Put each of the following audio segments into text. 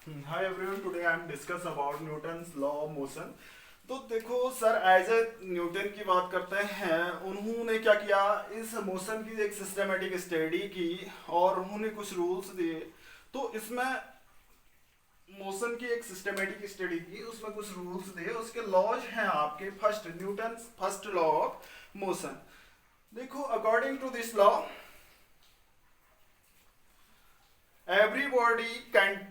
Hi everyone, today I am discuss about Newton's law of motion. तो देखो sir, as A Newton की बात करते हैं। उन्होंने क्या किया, इस मोशन की एक सिस्टमेटिक स्टडी की और उन्होंने कुछ रूल्स दिए। तो इसमें मोशन की एक सिस्टमेटिक स्टडी की, उसमें कुछ रूल्स दिए, उसके लॉज हैं आपके। First, Newton first law of motion. देखो, according to this law every body can,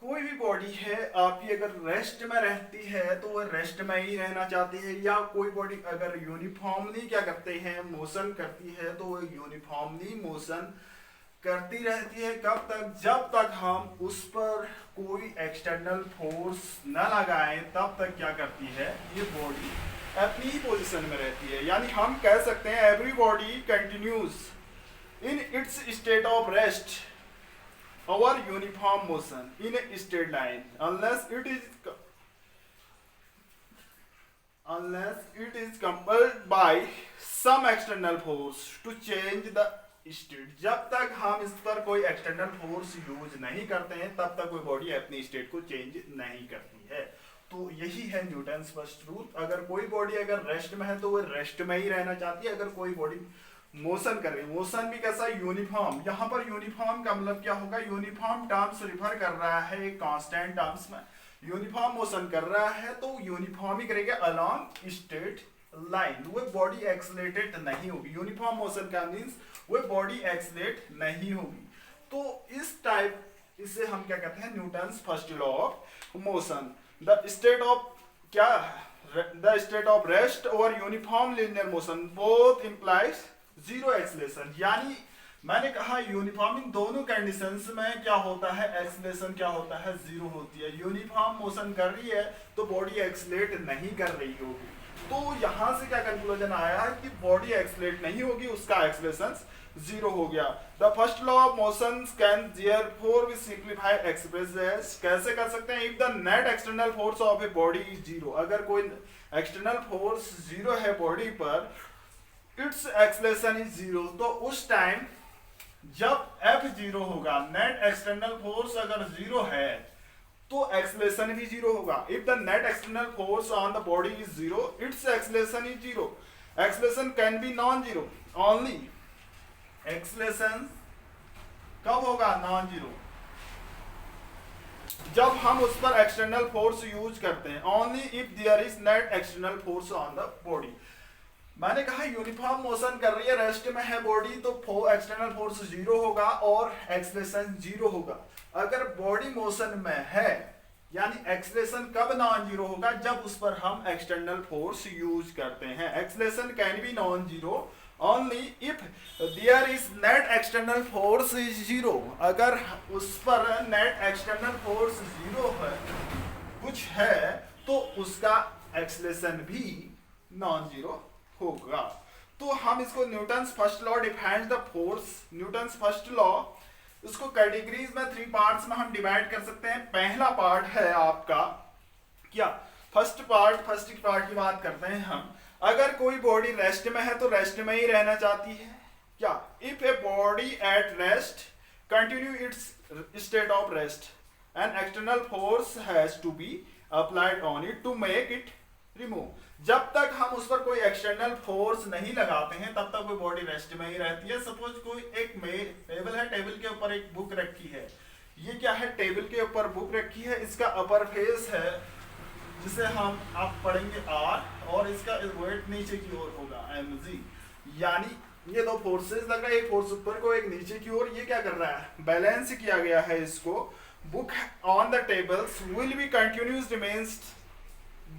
कोई भी बॉडी है आपकी अगर रेस्ट में रहती है तो वह रेस्ट में ही रहना चाहती है, या कोई बॉडी अगर यूनिफॉर्मली क्या करते हैं, मोशन करती है, तो वह यूनिफॉर्मली मोशन करती रहती है। कब तक? जब तक हम उस पर कोई एक्सटर्नल फोर्स न लगाएं, तब तक क्या करती है ये बॉडी अपनी ही पोजीशन में रहती है। यानी हम कह सकते हैं every body continues in its state of rest our uniform motion in a straight line unless it is compelled by some external force to change the state। जब तक हम इस पर कोई एक्सटर्नल फोर्स यूज नहीं करते हैं, तब तक कोई बॉडी अपनी स्टेट को चेंज नहीं करती है। तो यही है न्यूटन्स फर्स्ट रूल। अगर कोई बॉडी अगर रेस्ट में है तो वो रेस्ट में ही रहना चाहती है। अगर कोई बॉडी मोशन कर रही है, मोशन भी कैसा, यूनिफॉर्म। यहाँ पर यूनिफॉर्म का मतलब क्या होगा, यूनिफॉर्म टर्म्स रिफर कर रहा है कांस्टेंट टर्म्स में। यूनिफॉर्म मोशन कर रहा है तो यूनिफॉर्म ही करेगा अलोंग स्ट्रेट लाइन। वो बॉडी एक्सलेटेड नहीं होगी। यूनिफॉर्म मोशन का मीन्स वो बॉडी एक्सलेट नहीं होगी। तो इस टाइप, इसे हम क्या कहते हैं, Newton's first law of motion. The state of क्या, द स्टेट ऑफ रेस्ट और uniform linear motion both implies zero acceleration. यानी मैंने कहा यूनिफॉर्म, इन दोनों कंडीशंस में क्या होता है, एक्सलेशन क्या होता है, जीरो होती है। यूनिफॉर्म मोशन कर रही है तो बॉडी एक्सलेट नहीं कर रही होगी। तो यहां से क्या कंक्लूजन आया कि बॉडी एक्सलेट नहीं होगी, उसका एक्सलेशन जीरो हो गया। The first law of motion can therefore be simplified express as, कैसे कर सकते हैं, if the net external force of a body is zero. अगर कोई एक्सटर्नल फोर्स जीरो है बॉडी पर, इट्स एक्सलेशन इज जीरो, तो उस टाइम जब F जीरो होगा, नेट एक्सटर्नल फोर्स अगर जीरो है तो एक्सलेशन भी जीरो होगा। If the net external force on the body is zero, it's acceleration is zero. Acceleration can be non zero only. Acceleration कब होगा नॉन जीरो? जब हम उस पर एक्सटर्नल फोर्स यूज करते हैं। Only if there is net external force on the body. मैंने कहा यूनिफॉर्म मोशन कर रही है, रेस्ट में है बॉडी, तो एक्सटर्नल फोर्स जीरो होगा और एक्सलेशन जीरो होगा। अगर बॉडी मोशन में है, यानी एक्सलेशन कब नॉन जीरो होगा, जब उस पर हम एक्सटर्नल फोर्स यूज करते हैं। Acceleration can be non zero only if there is net external force is zero. अगर उस पर नेट एक्सटर्नल फोर्स जीरो है, कुछ है, तो उसका एक्सलेशन भी नॉन जीरो होगा। तो हम इसको Newton's first law defines the force. Newton's first law, इसको कैटेगरीज में 3 पार्ट्स में हम डिवाइड कर सकते हैं। पहला पार्ट है आपका क्या, फर्स्ट पार्ट की बात करते हैं हम। अगर कोई बॉडी रेस्ट में है तो रेस्ट में ही रहना चाहती है क्या, if a body at rest continue its state of rest and external force has to be applied on it to make it remove. जब तक हम उस पर कोई एक्सटर्नल फोर्स नहीं लगाते हैं, तब तक वो बॉडी रेस्ट में ही रहती है। सपोज कोई एक टेबल है, टेबल के ऊपर एक बुक रखी है। ये क्या है, टेबल के ऊपर बुक रखी है, इसका अपर फेस है जिसे हम आप पढ़ेंगे R, और इसका वेट नीचे की ओर होगा mg। यानी ये दो फोर्सेस लग रहा है, एक फोर्स ऊपर को, एक नीचे की ओर। ये क्या कर रहा है, बैलेंस किया गया है इसको। Book on the tables will be continuous remains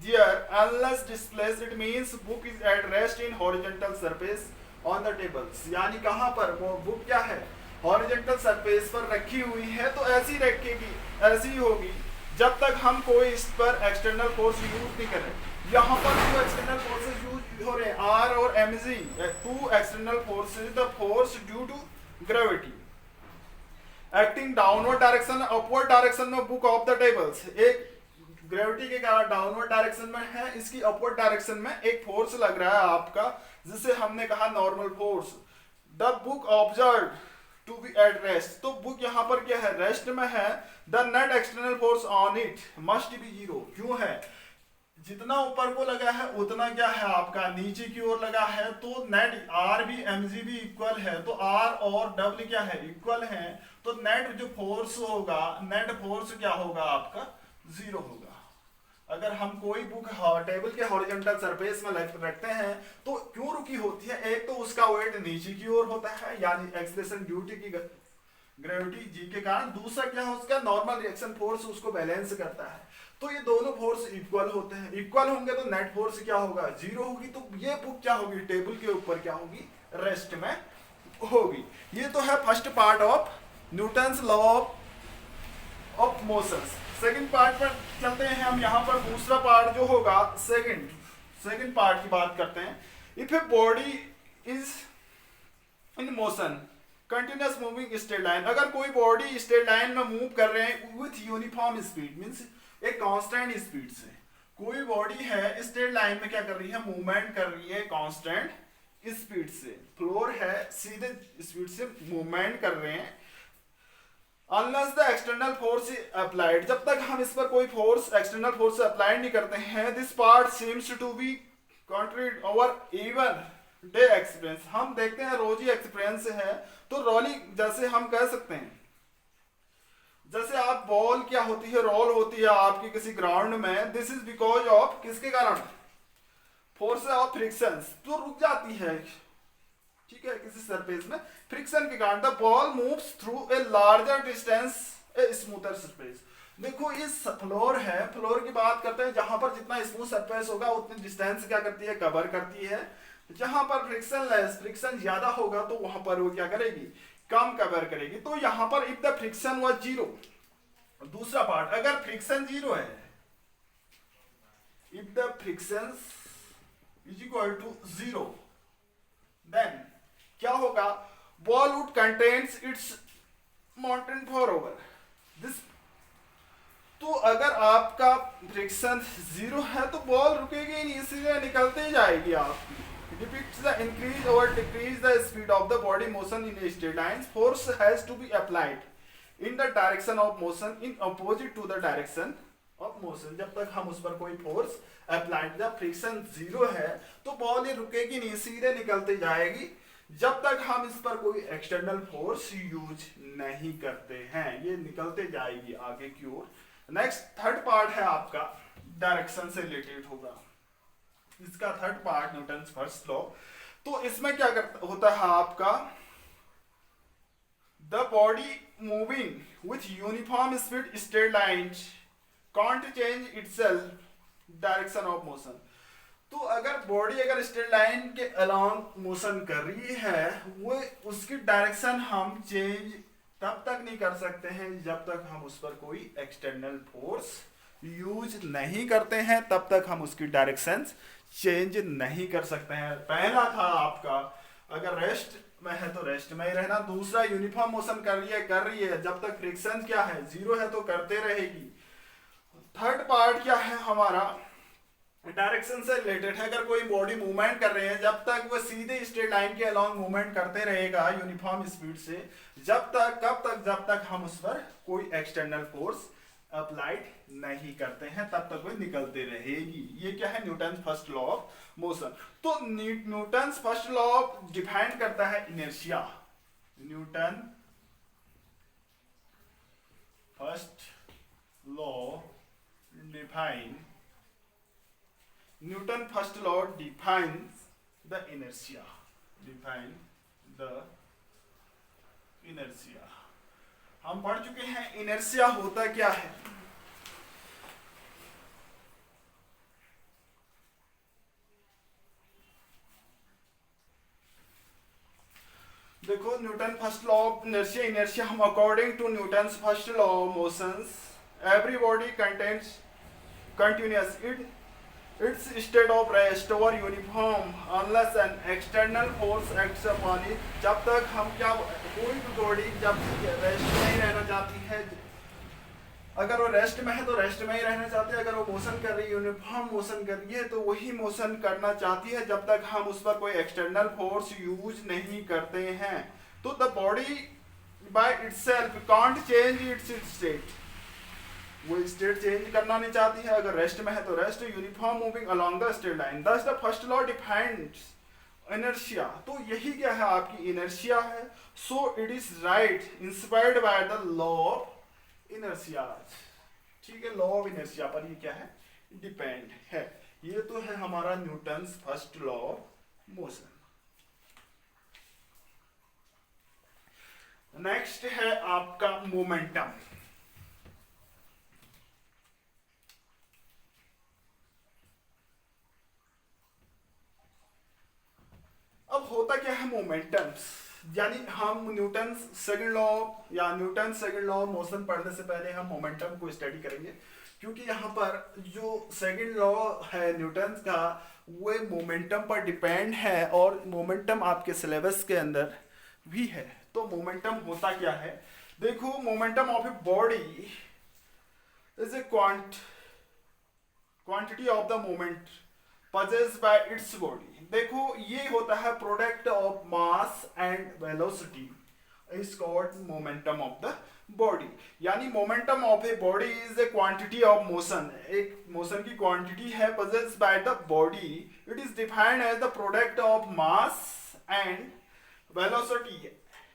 there unless displaced, it means book is at rest in horizontal surface on the tables। यानी कहाँ पर वो बुक क्या है, horizontal surface पर रखी हुई है, तो ऐसी रखेगी, ऐसी ही होगी जब तक हम कोई इस पर एक्सटर्नल फोर्स यूज नहीं करें। यहाँ पर जो एक्सटर्नल फोर्सेस यूज हो रहे हैं R और mg, two external forces, the force due to gravity acting downward direction, upward direction में बुक ऑफ द टेबल्स। एक ग्रेविटी के कारण डाउनवर्ड डायरेक्शन में है, इसकी अपवर्ड डायरेक्शन में एक फोर्स लग रहा है आपका, जिसे हमने कहा normal force. The book observe to be at rest, तो बुक यहाँ पर क्या है, रेस्ट में है। The net external force on it must be zero, क्यों है, जितना ऊपर को लगा है उतना क्या है आपका नीचे की ओर लगा है, तो नेट आर भी एम जी भी इक्वल है, तो आर और डब्ल्यू क्या है, इक्वल है, तो नेट जो फोर्स होगा, नेट फोर्स क्या होगा आपका, जीरो होगा। अगर हम कोई बुक टेबल के हॉरिजॉन्टल सरफेस में रखते हैं तो क्यों रुकी होती है, एक तो उसका वेट नीचे की ओर होता है यानी एक्सलेशन ड्यूटी की ग्रेविटी जी के कारण, दूसरा क्या है उसका नॉर्मल रिएक्शन फोर्स उसको बैलेंस करता है। तो ये दोनों फोर्स इक्वल होते हैं, इक्वल होंगे तो नेट फोर्स क्या होगा, जीरो होगी। तो ये बुक क्या होगी, टेबल के ऊपर क्या होगी, रेस्ट में होगी। ये तो है first part of Newton's law of motions. Second part पर चलते हैं हम, यहाँ पर दूसरा पार्ट जो होगा सेकंड पार्ट की बात करते हैं। If a body is in motion continuous moving straight line, अगर कोई बॉडी स्ट्रेट लाइन में मूव कर रहे हैं विथ यूनिफॉर्म स्पीड, मींस एक कांस्टेंट स्पीड से, कोई बॉडी है स्ट्रेट लाइन में क्या कर रही है, मूवमेंट कर रही है कांस्टेंट स्पीड से, फ्लोर है सीधे स्पीड से मूवमेंट कर रहे हैं, unless the external force applied, जब तक हम इस पर कोई फोर्स एक्सटर्नल फोर्स अप्लाई नहीं करते हैं, this part seems to be contradicted over everyday experience, हम देखते हैं रोजी एक्सपीरियंस है, तो रोलिंग जैसे हम कह सकते हैं, जैसे आप बॉल क्या होती है, रोल होती है आपकी किसी ग्राउंड में, दिस इज बिकॉज ऑफ किसके कारण, फोर्स ऑफ फ्रिक्शन, तो रुक जाती है, ठीक है, किसी सरफेस में फ्रिक्शन के कारण। The ball moves through a larger distance A smoother surface, देखो इस फ्लोर है, फ्लोर की बात करते हैं, जहां पर जितना स्मूथ सरफेस होगा उतनी डिस्टेंस क्या करती है, कवर करती है, जहां पर फ्रिक्शन लेस, फ्रिक्शन ज्यादा होगा तो वहां पर वो क्या करेगी, कम कवर करेगी। तो यहां पर if the friction was zero, दूसरा पार्ट, अगर फ्रिक्शन जीरो है, if the friction is equal to zero, then क्या होगा, ball would continues its momentum forever this, तो अगर आपका फ्रिक्शन जीरो है तो बॉल रुकेगी ही नहीं, सीधे निकलते ही जाएगी आपकी। depicts the increase or decrease the speed of the body motion in a straight line, force has to be applied in the direction of motion in opposite to the direction of motion, जब तक हम उस पर कोई force applied, जब friction zero है तो ball ये रुकेगी नहीं, सीधे निकलती जाएगी, जब तक हम इस पर कोई एक्सटर्नल फोर्स यूज नहीं करते हैं, ये निकलते जाएगी आगे की ओर। नेक्स्ट थर्ड पार्ट है आपका डायरेक्शन से रिलेटेड होगा, इसका third part Newton's first law. तो इसमें क्या होता है आपका, the body moving with uniform speed straight line can't change itself direction of motion, तो अगर बॉडी अगर स्ट्रेट लाइन के अलोंग मोशन कर रही है, वो उसकी डायरेक्शन हम चेंज तब तक नहीं कर सकते हैं जब तक हम उस पर कोई एक्सटर्नल फोर्स यूज नहीं करते हैं, तब तक हम उसकी डायरेक्शन चेंज नहीं कर सकते हैं। पहला था आपका अगर रेस्ट में है तो रेस्ट में ही रहना, दूसरा यूनिफॉर्म मोशन कर रही है जब तक फ्रिक्शन क्या है, जीरो है तो करते रहेगी। थर्ड पार्ट क्या है हमारा, डायरेक्शन से रिलेटेड है, अगर कोई बॉडी मूवमेंट कर रहे हैं जब तक वो सीधे स्ट्रेट लाइन के अलोंग मूवमेंट करते रहेगा यूनिफॉर्म स्पीड से, जब तक हम उस पर कोई एक्सटर्नल फोर्स अप्लाइड नहीं करते हैं, तब तक वो निकलते रहेगी। ये क्या है, Newton first law of motion. तो न्यूटन फर्स्ट लॉ डिफाइन करता है inertia, Newton first law define, Newton first law defines the inertia, define the inertia. हम पढ़ चुके हैं इनर्शिया होता क्या है। देखो Newton first law of inertia, inertia हम according to Newton first law of motions every body continues continuous its state of rest or uniform unless an external force acts upon it, जब तक हम क्या कोई भी बॉडी जब rest में ही रहना चाहती है, अगर वो रेस्ट में है तो रेस्ट में ही रहना चाहती है, अगर वो मोशन कर रही है यूनिफॉर्म मोशन कर रही है तो वही मोशन करना चाहती है जब तक हम उस पर कोई एक्सटर्नल फोर्स यूज नहीं करते हैं। तो the body by itself can't change it's state, वो स्टेट चेंज करना नहीं चाहती है, अगर रेस्ट में है तो rest, uniform moving along the straight line, दस द फर्स्ट लॉ डिफाइंड्स इनर्शिया, तो यही क्या है आपकी इनर्शिया है, so it is right inspired by the law of inertia. ठीक है, लॉ ऑफ इनर्शिया पर ये क्या है, डिपेंड है। ये तो है हमारा Newton's first law of motion. Next है आपका मोमेंटम। अब होता क्या है मोमेंटम्स, यानी हम न्यूटन सेकंड लॉ या Newton second law of motion पढ़ने से पहले हम मोमेंटम को स्टडी करेंगे, क्योंकि यहाँ पर जो सेकंड लॉ है न्यूटन का वो मोमेंटम पर डिपेंड है और मोमेंटम आपके सिलेबस के अंदर भी है। तो मोमेंटम होता क्या है, देखो momentum of a body is a quantity of the moment possessed by its body। देखो ये होता है product of mass and velocity is called momentum of the body, यानी momentum of a body is a quantity of motion, एक motion की quantity है possessed by the body, it is defined as the product of mass and velocity,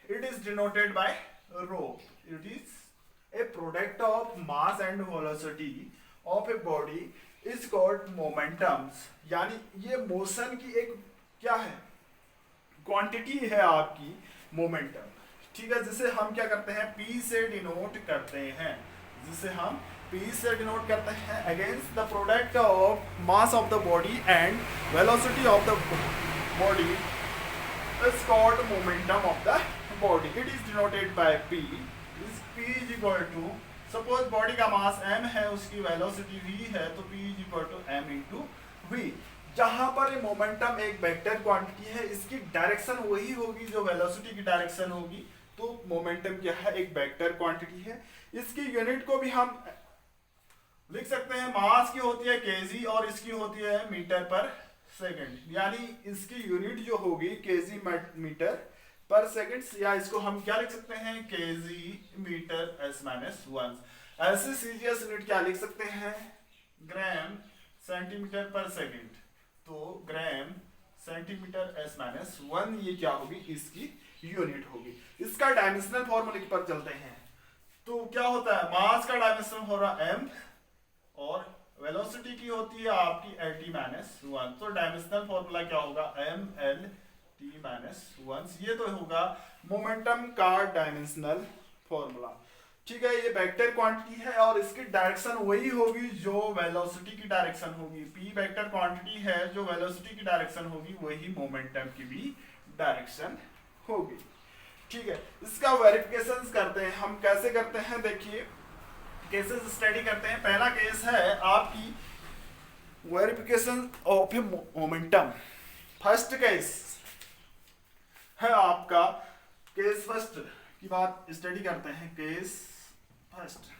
it is denoted by rho, it is a product of mass and velocity of a body is called momentums, यानी ये motion की एक क्या है, quantity है आपकी momentum. ठीक है, जिसे हम क्या करते हैं, P से डिनोट करते हैं, जिसे हम P से डिनोट करते हैं against the product of mass of the body and velocity of the body is called momentum of the body, it is denoted by P, is P is equal to, suppose body का mass m है, उसकी velocity v है, तो p is equal to m into v। जहां पर ये momentum एक vector quantity है, इसकी डायरेक्शन वही होगी जो वेलोसिटी की डायरेक्शन होगी, तो मोमेंटम क्या है, एक वेक्टर क्वांटिटी है। इसकी यूनिट को भी हम लिख सकते हैं, मास की होती है kg और इसकी होती है मीटर पर सेकंड, यानी इसकी यूनिट जो होगी kg मीटर पर सेकंड, या इसको हम क्या लिख सकते हैं, kg मीटर s माइनस 1। ऐसे सीजीएस यूनिट क्या लिख सकते हैं, ग्राम सेंटीमीटर पर सेकंड, तो ग्राम सेंटीमीटर s माइनस 1 ये क्या होगी, इसकी यूनिट होगी। इसका डायमेंशनल फॉर्मूले पर चलते हैं, तो क्या होता है, मास का डायमेंशन हो रहा m और वेलोसिटी की होती है आपकी lt माइनस 1, तो डायमेंशनल फॉर्मूला क्या होगा, ml t माइनस 1, ये तो होगा मोमेंटम का डायमेंशनल फॉर्मूला। ठीक है, ये वेक्टर क्वांटिटी है और इसकी डायरेक्शन वही होगी जो वेलोसिटी की डायरेक्शन होगी, p वेक्टर क्वांटिटी है, जो वेलोसिटी की डायरेक्शन होगी वही मोमेंटम की भी डायरेक्शन होगी। ठीक है, इसका वेरिफिकेशन करते हैं, हम कैसे करते हैं, देखिए केसेस स्टडी करते हैं। पहला केस है आपकी verification of a momentum, first case है आपका, केस फर्स्ट की बात स्टडी करते हैं। Case first,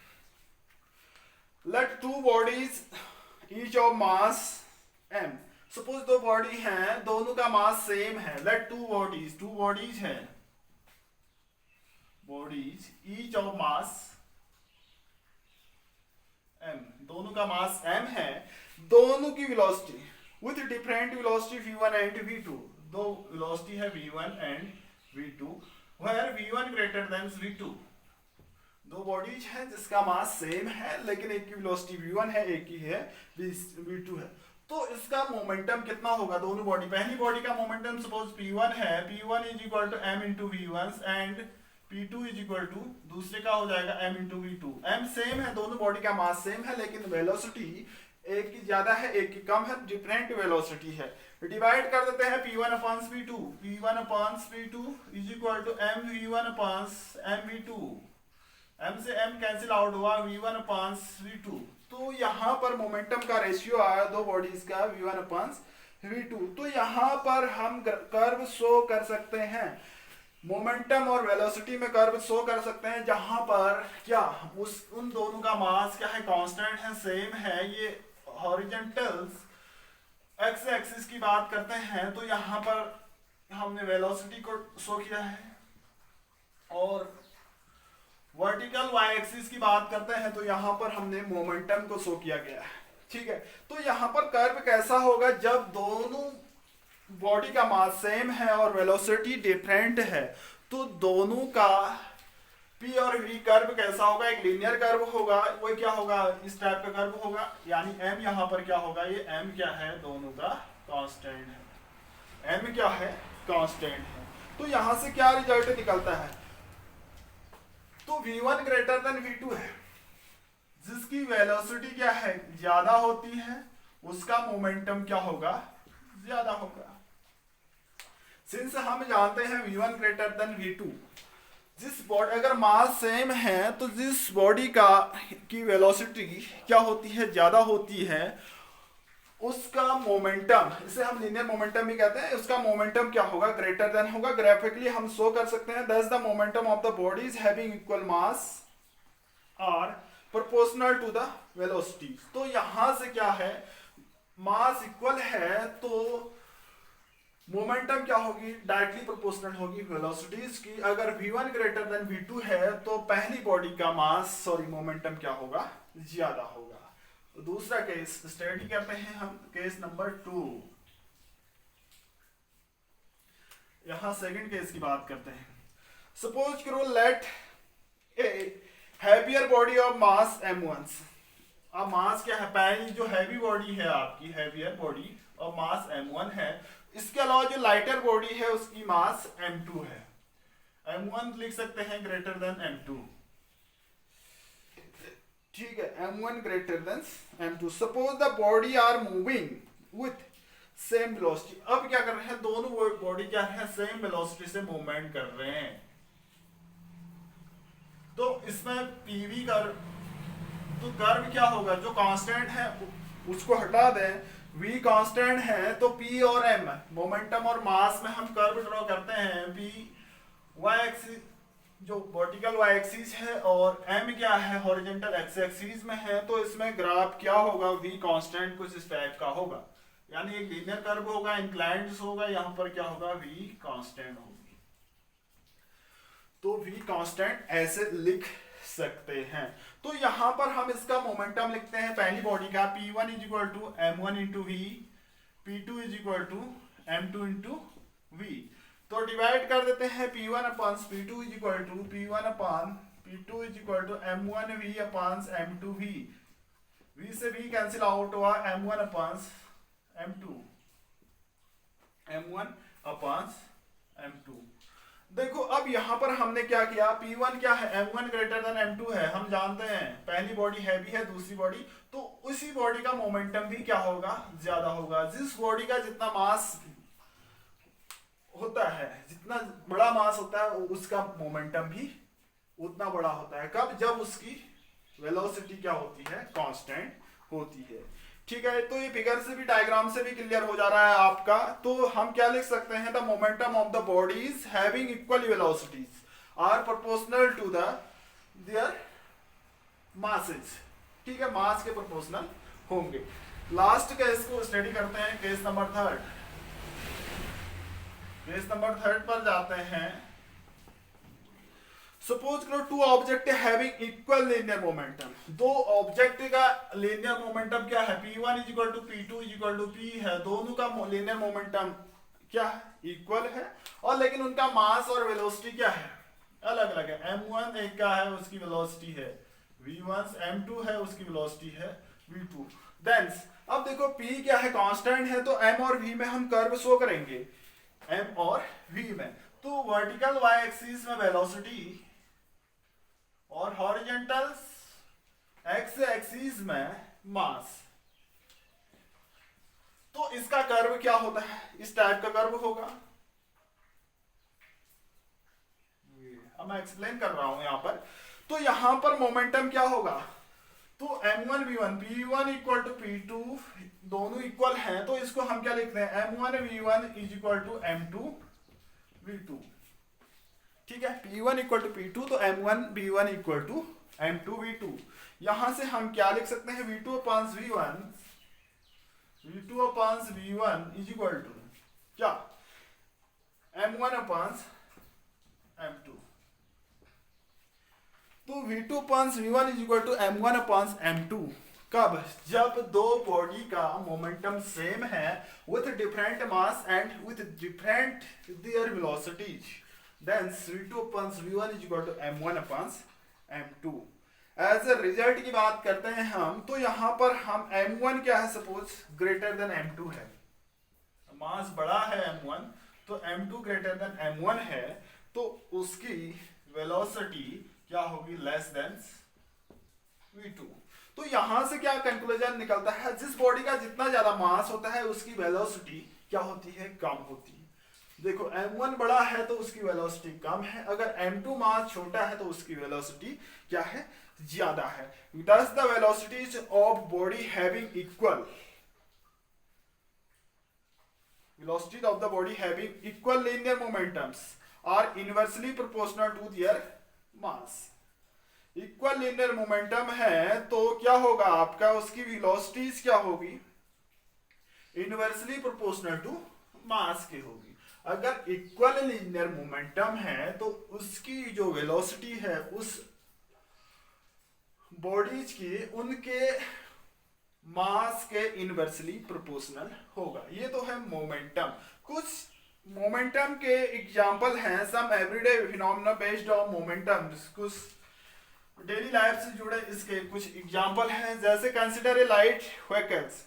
let two bodies each of mass m, suppose दो बॉडी हैं, दोनों का मास सेम है, लेट टू बॉडीज है, bodies each of mass m, दोनों का मास m है, दोनों की velocity with different velocity v1 and v2, दो वेलोसिटी है v1 and v2, where v1 greater than v2, दो बॉडीज हैं जिसका मास सेम है लेकिन एक की वेलोसिटी v1 है, एक की है v2 है, तो इसका मोमेंटम कितना होगा, दोनों बॉडी, पहली बॉडी का मोमेंटम सपोज p1 है, p1 is equal to m into v1 and p2 is equal to, दूसरे का हो जाएगा m into v2, m same है, दोनों बॉडी का मास सेम है लेकिन वेलोसिटी एक की ज्यादा है एक की कम है, डिफरेंट वेलोसिटी है, डिवाइड कर देते हैं p1 upon p2, p1 upon p2 is equal to m v1 upon m v2, m से m कैंसिल आउट हुआ, v1 अपॉन v2, तो यहाँ पर मोमेंटम का रेशियो आया दो बॉडीज का v1 अपॉन v2, तो यहाँ पर हम कर्व शो कर सकते हैं, मोमेंटम और वेलोसिटी में कर्व शो कर सकते हैं, जहां पर क्या उन दोनों का मास क्या है, कांस्टेंट है, सेम है, ये हॉरिजॉन्टल्स एक्स एक्सिस की बात करते हैं, तो यहाँ पर हमने वेलोसिटी को शो किया है और वर्टिकल वाई एक्सिस की बात करते हैं तो यहां पर हमने मोमेंटम को शो किया गया है, ठीक है। तो यहां पर कर्व कैसा होगा, जब दोनों बॉडी का मास सेम है और वेलोसिटी डिफरेंट है तो दोनों का पी और वी कर्व कैसा होगा, एक लीनियर कर्व होगा। वो क्या होगा, इस टाइप का कर्व होगा, यानी एम यहाँ पर क्या होगा, ये एम क्या है, दोनों का कांस्टेंट है, एम क्या है, कांस्टेंट है। तो यहां से क्या रिजल्ट निकलता है, तो v1 ग्रेटर देन v2 है, जिसकी वेलोसिटी क्या है, ज्यादा होती है, उसका मोमेंटम क्या होगा, ज्यादा होगा। सिंस हम जानते हैं v1 ग्रेटर देन v2, जिस बॉडी अगर मास सेम है तो जिस बॉडी का की वेलोसिटी क्या होती है, ज्यादा होती है, उसका मोमेंटम, इसे हम लीनियर मोमेंटम भी कहते हैं, उसका मोमेंटम क्या होगा, ग्रेटर देन होगा। ग्राफिकली हम शो कर सकते हैं, thus the momentum of the bodies having equal mass are proportional to the velocity. तो यहां से क्या है, मास इक्वल है तो मोमेंटम क्या होगी, डायरेक्टली प्रोपोर्शनल होगी वेलोसिटीज की। अगर v1 ग्रेटर देन v2 है तो पहली बॉडी का मास मोमेंटम क्या होगा, ज्यादा होगा। दूसरा केस स्टडी करते हैं हम, केस नंबर 2। यहां सेकंड केस की बात करते हैं। सपोज करो let a heavier body of mass m1। अब मास क्या है, पहली जो हैवी बॉडी है आपकी, हैवियर बॉडी और मास m1 है, इसके अलावा जो लाइटर बॉडी है उसकी मास m2 है। m1 लिख सकते हैं ग्रेटर देन m2, ठीक है, m1 greater than m2। Suppose the body are moving with same velocity. अब क्या कर रहे हैं, दोनों बॉडी क्या है, सेम वेलोसिटी से मूवमेंट कर रहे हैं। तो इसमें पीवी कर्व, तो कर्व क्या होगा, जो कांस्टेंट है उसको हटा दें, v कांस्टेंट है तो p और m मोमेंटम और मास में हम कर्व ड्रॉ करते हैं। p y एक्सिस जो वर्टिकल y एक्सिस है और m क्या है, हॉरिजॉन्टल x एक्सिस में है। तो इसमें ग्राफ क्या होगा, v कांस्टेंट कुछ इस टाइप का होगा, यानी एक लीनियर कर्व होगा, इंक्लाइंड होगा, यहाँ पर क्या होगा, v कांस्टेंट होगी। तो v कांस्टेंट ऐसे लिख सकते हैं। तो यहां पर हम इसका मोमेंटम लिखते हैं, पहली बॉडी का p1 is equal to m1 into v, p2 is equal to m2 into v. तो डिवाइड कर देते हैं, p1 upon p2 is equal to p1 upon p2 is equal to m1 v upon m2 v। v से v cancel out हुआ, m1 upon m2, m1 upon m2। देखो अब यहां पर हमने क्या किया, P1 क्या है, M1 ग्रेटर देन M2 है, हम जानते हैं पहली बॉडी हैवी है, दूसरी बॉडी, तो उसी बॉडी का मोमेंटम भी क्या होगा, ज्यादा होगा। जिस बॉडी का जितना मास होता है, जितना बड़ा मास होता है, उसका मोमेंटम भी उतना बड़ा होता है। कब, जब उसकी वेलोसिटी क्या होती है, कांस्टेंट होती है, ठीक है। तो ये फिगर से भी, डायग्राम से भी क्लियर हो जा रहा है आपका। तो हम क्या लिख सकते हैं, the momentum of the bodies having equal velocities are proportional to the their masses, ठीक है, मास के प्रोपोर्शनल होंगे। लास्ट केस को स्टडी करते हैं, केस नंबर 3। केस नंबर 3 पर जाते हैं। सपोज करो two object having equal linear momentum, दो ऑब्जेक्ट का लीनियर मोमेंटम क्या है, p1 is equal to p2 is equal to p है, दोनों का लीनियर मोमेंटम क्या है, इक्वल है, और लेकिन उनका मास और वेलोसिटी क्या है, अलग अलग है। m1 एक का है, उसकी वेलोसिटी है v1, m2 है, उसकी वेलोसिटी है v2। देन अब देखो p क्या है, कांस्टेंट है, तो m और v में हम कर्व शो करेंगे, m और v में। तो वर्टिकल y एक्सिस में वेलोसिटी और हॉरिजॉन्टल x एक्सिस में मास। तो इसका कर्व क्या होता है, इस टाइप का कर्व होगा। अब मैं एक्सप्लेन कर रहा हूं यहां पर। तो यहां पर मोमेंटम क्या होगा, तो m1 v1, p1 equal to p2, दोनों इक्वल हैं, तो इसको हम क्या लिखते हैं, m1 v1 is equal to m2 v2, ठीक है। p1 इक्वल टू p2, तो m1 v1 equal to m2 v2। यहां से हम क्या लिख सकते हैं, v2 upon v1, v2 upon v1 is equal to क्या, m1 अपॉन m2। तो V2 upon V1 is equal to M1 upon M2। कब? जब दो बॉडी का मोमेंटम सेम है with different mass and with different their velocities, then V2 upon V1 is equal to M1 upon M2। As a result की बात करते हैं हम, तो यहां पर हम M1 क्या है, सपोज ग्रेटर देन M2 है, मास बड़ा है M1, तो M2 ग्रेटर देन M1 है, तो उसकी वेलोसिटी क्या होगी, लेस देन V2। तो यहां से क्या कंक्लूजन निकलता है, जिस बॉडी का जितना ज्यादा मास होता है उसकी वेलोसिटी क्या होती है, कम होती है। देखो M1 बड़ा है तो उसकी वेलोसिटी कम है, अगर M2 मास छोटा है तो उसकी वेलोसिटी क्या है, ज्यादा है। Thus the velocities of body having equal velocities of the body having equal linear momentums are inversely proportional to their mass। Equal linear momentum है तो क्या होगा आपका, उसकी वेलोसिटीज क्या होगी, इनवर्सली प्रोपोर्शनल टू मास की होगी। अगर इक्वल लिनियर मोमेंटम है तो उसकी जो वेलोसिटी है उस बॉडीज की उनके मास के इनवर्सली प्रोपोर्शनल होगा। ये तो है मोमेंटम। कुछ मोमेंटम के एग्जांपल हैं, some everyday phenomena based on momentum, कुछ डेली लाइफ से जुड़े इसके कुछ एग्जांपल हैं। जैसे consider a light vehicles,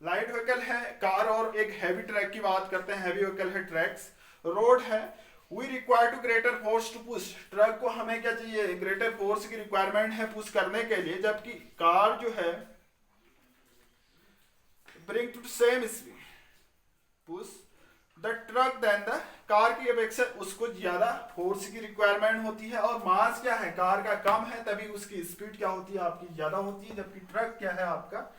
light vehicle है कार, और एक हैवी ट्रक की बात करते हैं, हैवी व्हीकल है ट्रक्स। रोड है, we require to greater force to push, truck को हमें क्या चाहिए, ग्रेटर फोर्स की रिक्वायरमेंट है पुश करने के लिए, जबकि कार जो है bring to same speed push the truck than the car की अपेक्षा उसको ज्यादा फोर्स की रिक्वायरमेंट होती है, और मास क्या है कार का कम है, तभी उसकी स्पीड क्या होती है आपकी ज्यादा होती है। जबकि ट्रक क्या है आपका,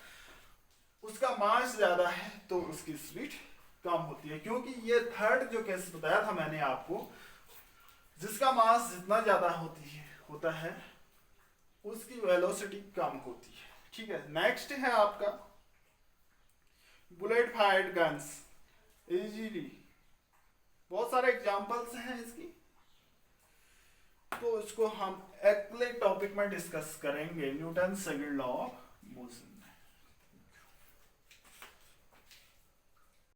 उसका मास ज्यादा है तो उसकी स्पीड कम होती है। क्योंकि ये थर्ड जो केस बताया था मैंने आपको, जिसका मास जितना ज्यादा होता है उसकी वेलोसिटी कम होती है। ठीक है, नेक्स्ट है आपका बुलेट फायर्ड गन्स इजीली, बहुत सारे एग्जांपल्स हैं इसकी, तो इसको हम अगले टॉपिक में डिस्कस करेंगे, Newton second law of motion.